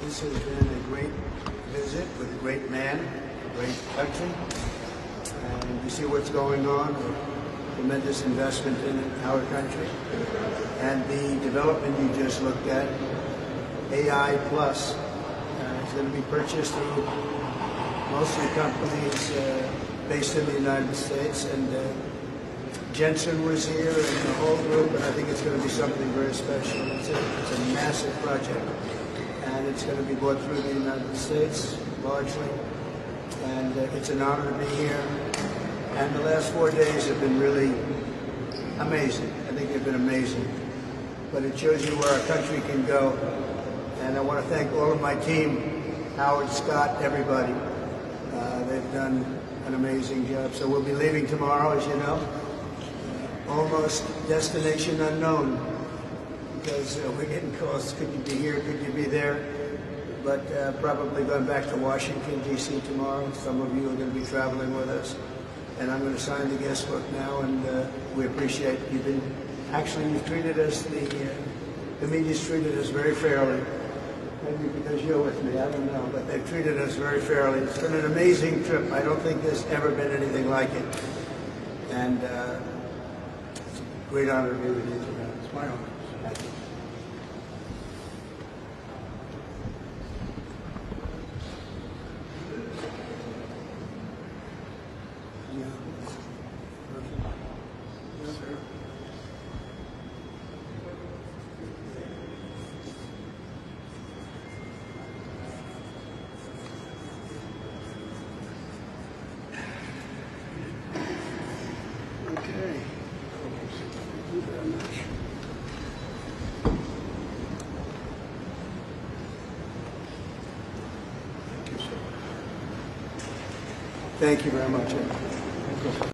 This has been a great visit with a great man, a great country. And you see what's going on, a tremendous investment in our country. And the development you just looked at, AI Plus, is going to be purchased through mostly companies based in the United States. And Jensen was here and the whole group, and I think it's going to be something very special. It's a massive project, and it's going to be brought through the United States largely. And it's an honor to be here. And the last 4 days have been really amazing. I think they've been amazing. But it shows you where our country can go. And I want to thank all of my team, Howard, Scott, everybody. They've done an amazing job. So we'll be leaving tomorrow, as you know. Almost destination unknown, because we're getting calls, could you be here, could you be there? But probably going back to Washington, D.C. tomorrow. Some of you are going to be traveling with us. And I'm going to sign the guest book now, and we appreciate you've treated us, the media's treated us very fairly. Maybe because you're with me, I don't know, but they've treated us very fairly. It's been an amazing trip. I don't think there's ever been anything like it. And it's a great honor to be with you tonight. It's my honor. Thank you. Yes, sir. Okay. Thank you very much. Thank you, sir. Thank you very much.